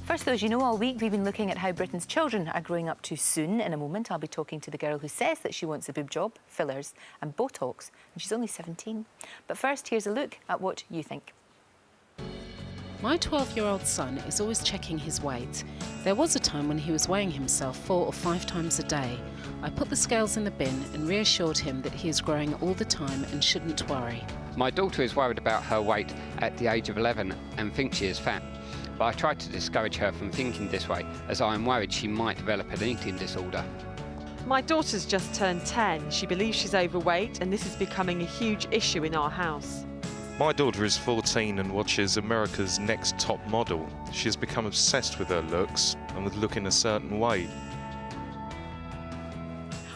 First, though, as you know, all week we've been looking at how Britain's children are growing up too soon. In a moment, I'll be talking to the girl who says that she wants a boob job, fillers and Botox, and she's only 17. But first, here's a look at what you think. My 12-year-old son is always checking his weight. There was a time when he was weighing himself 4 or 5 times a day. I put the scales in the bin and reassured him that he is growing all the time and shouldn't worry. My daughter is worried about her weight at the age of 11 and thinks she is fat. But I tried to discourage her from thinking this way, as I am worried she might develop an eating disorder. My daughter's just turned 10. She believes she's overweight, and this is becoming a huge issue in our house. My daughter is 14 and watches America's Next Top Model. She has become obsessed with her looks and with looking a certain way.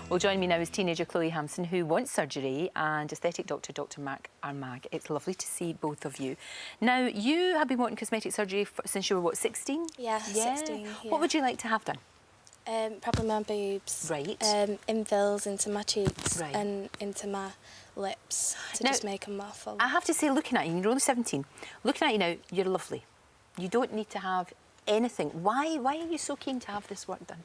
Well, joining me now is teenager Chloe Hampson, who wants surgery, and aesthetic doctor Dr Marc Armangué. It's lovely to see both of you. Now, you have been wanting cosmetic surgery since you were, what, 16? Yeah, 16. Yeah. What would you like to have done? Probably my boobs. Right. Infills into my cheeks Right. and into my lips to Now, just make them more full. I have to say, looking at you, you're only 17. Looking at you now, you're lovely. You don't need to have anything. Why are you so keen to have this work done?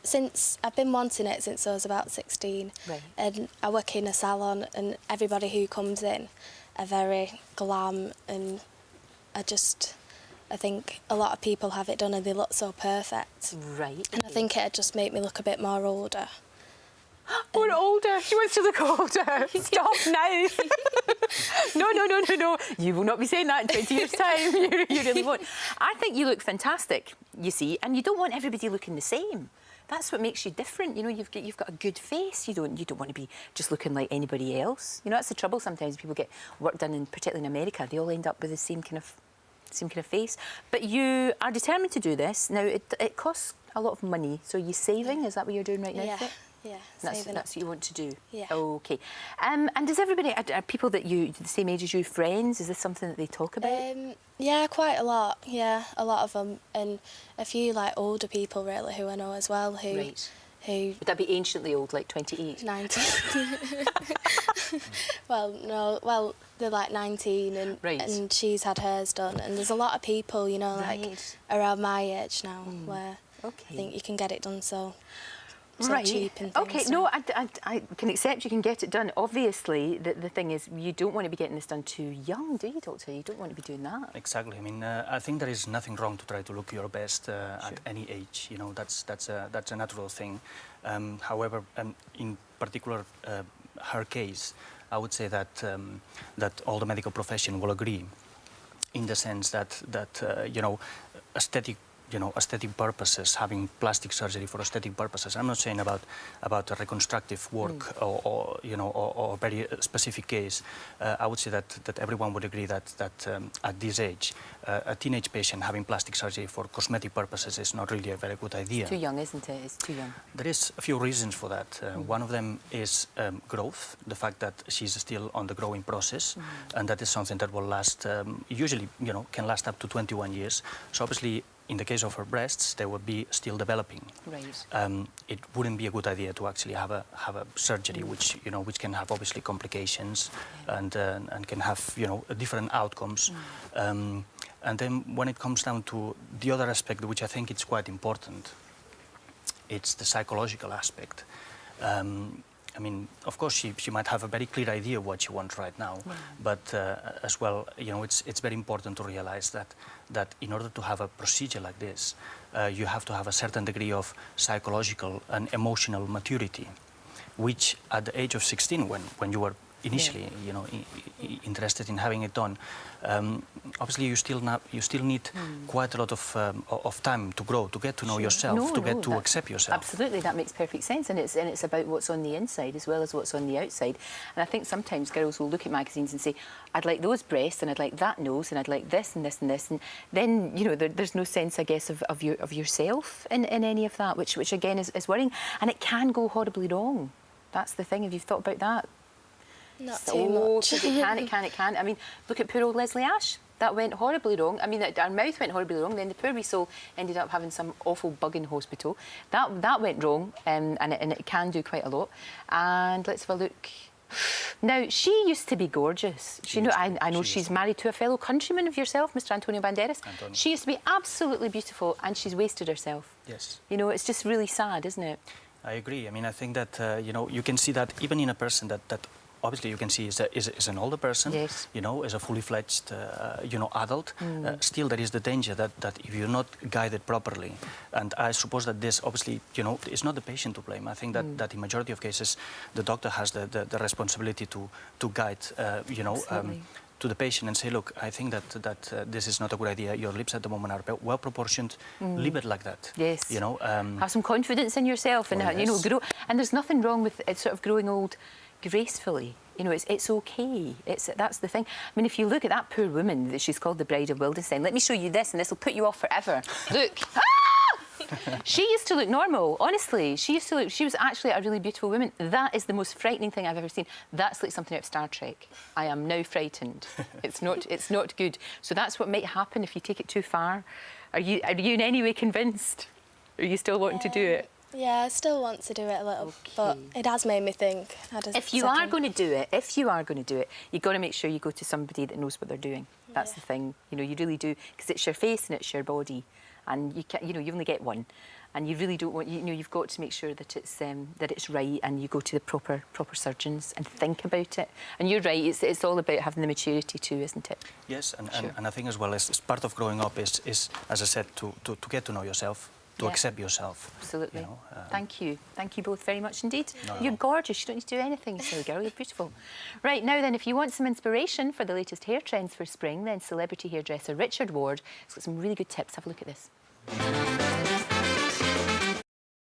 Since I've been wanting it since I was about 16, Right. and I work in a salon, and everybody who comes in are very glam, and I think a lot of people have it done and they look so perfect. Right. And I think it'd just make me look a bit more older. More older. She wants to look older. Stop now. No. You will not be saying that in 20 years' time. You really won't. I think you look fantastic, you see, and you don't want everybody looking the same. That's what makes you different. You know, you've got a good face. You don't want to be just looking like anybody else. You know, that's the trouble sometimes. People get work done, particularly in America. They all end up with the same kind of face. But you are determined to do this. Now, it costs a lot of money. So are you saving? Is that what you're doing right now? Yeah. Is it? Yeah, That's what you want to do? Yeah. OK. And does everybody, are people that you, the same age as you, friends? Is this something that they talk about? Yeah, quite a lot. Yeah, a lot of them. And a few, like, older people, really, who I know as well, who... Right. Who... Would that be anciently old, like 28? 19. Well, they're like 19 and, Right. and she's had hers done. And there's a lot of people, you know, Right. like, around my age now, where OK. I think you can get it done so Right. cheap and things. OK, no, I can accept you can get it done. Obviously, the thing is, you don't want to be getting this done too young, do you, Doctor? You don't want to be doing that. Exactly. I mean, I think there is nothing wrong to try to look your best at any age. You know, that's a natural thing. However, in particular, her case, I would say that that all the medical profession will agree, in the sense that you know, aesthetic purposes, having plastic surgery for aesthetic purposes. I'm not saying about a reconstructive work or a very specific case. I would say that everyone would agree that at this age, a teenage patient having plastic surgery for cosmetic purposes is not really a very good idea. It's too young, isn't it? It's too young. There is a few reasons for that. One of them is growth, the fact that she's still on the growing process, and that is something that will last, usually, you know, can last up to 21 years. So obviously, in the case of her breasts, they would be still developing. Right. It wouldn't be a good idea to actually have a surgery, which can have obviously complications and can have different outcomes. And then when it comes down to the other aspect, which I think is quite important, it's the psychological aspect. I mean, of course, she might have a very clear idea of what she wants right now, but as well, you know, it's very important to realize that in order to have a procedure like this, you have to have a certain degree of psychological and emotional maturity, which at the age of 16, when you were initially, you know, interested in having it done, obviously you still need quite a lot of time to grow, to get to know yourself, to get to accept yourself. Absolutely, that makes perfect sense, and it's about what's on the inside as well as what's on the outside. And I think sometimes girls will look at magazines and say, "I'd like those breasts, and I'd like that nose, and I'd like this and this and this," and then there's no sense, I guess, of yourself in any of that, which again is worrying, and it can go horribly wrong. That's the thing. Have you thought about that? Not too much. It can. I mean, look at poor old Leslie Ash. That went horribly wrong. I mean, our mouth went horribly wrong. Then the poor wee soul ended up having some awful bug in hospital. That went wrong, and it can do quite a lot. And let's have a look Now, she used to be gorgeous. I know she's married to a fellow countryman of yourself, Mr. Antonio Banderas. Antonio. She used to be absolutely beautiful, and she's wasted herself. Yes. You know, it's just really sad, isn't it? I agree. I mean, I think that, you know, you can see that even in a person that obviously you can see is an older person, yes. you know, is a fully fledged, you know, adult. Still, there is the danger that if you're not guided properly, and I suppose that this obviously, you know, is not the patient to blame. I think that in majority of cases, the doctor has the responsibility to guide, you know, to the patient and say, look, I think that this is not a good idea. Your lips at the moment are well proportioned. Leave it like that. Yes. You know, have some confidence in yourself, and you know, grow. And there's nothing wrong with sort of growing old gracefully. You know, it's okay. That's the thing. I mean, if you look at that poor woman that she's called the Bride of Wildenstein, let me show you this, and this will put you off forever. Look. She used to look normal, honestly. She was actually a really beautiful woman. That is the most frightening thing I've ever seen. That's like something out of Star Trek. I am now frightened. It's not good. So that's what might happen if you take it too far. Are you in any way convinced? Are you still wanting to do it? Yeah, I still want to do it a little, but it has made me think. If you are going to do it, you've got to make sure you go to somebody that knows what they're doing. That's the thing. You know, you really do, because it's your face and it's your body, and you can't, you know, you only get one, and you really don't want, you know, you've got to make sure that it's right, and you go to the proper surgeons and think about it. And you're right, it's all about having the maturity too, isn't it? Yes, and I think as well as part of growing up is as I said, to get to know yourself. To accept yourself. Absolutely. You know, Thank you. Thank you both very much indeed. No. You're gorgeous. You don't need to do anything, you silly girl. You're beautiful. Right, now then, if you want some inspiration for the latest hair trends for spring, then celebrity hairdresser Richard Ward has got some really good tips. Have a look at this.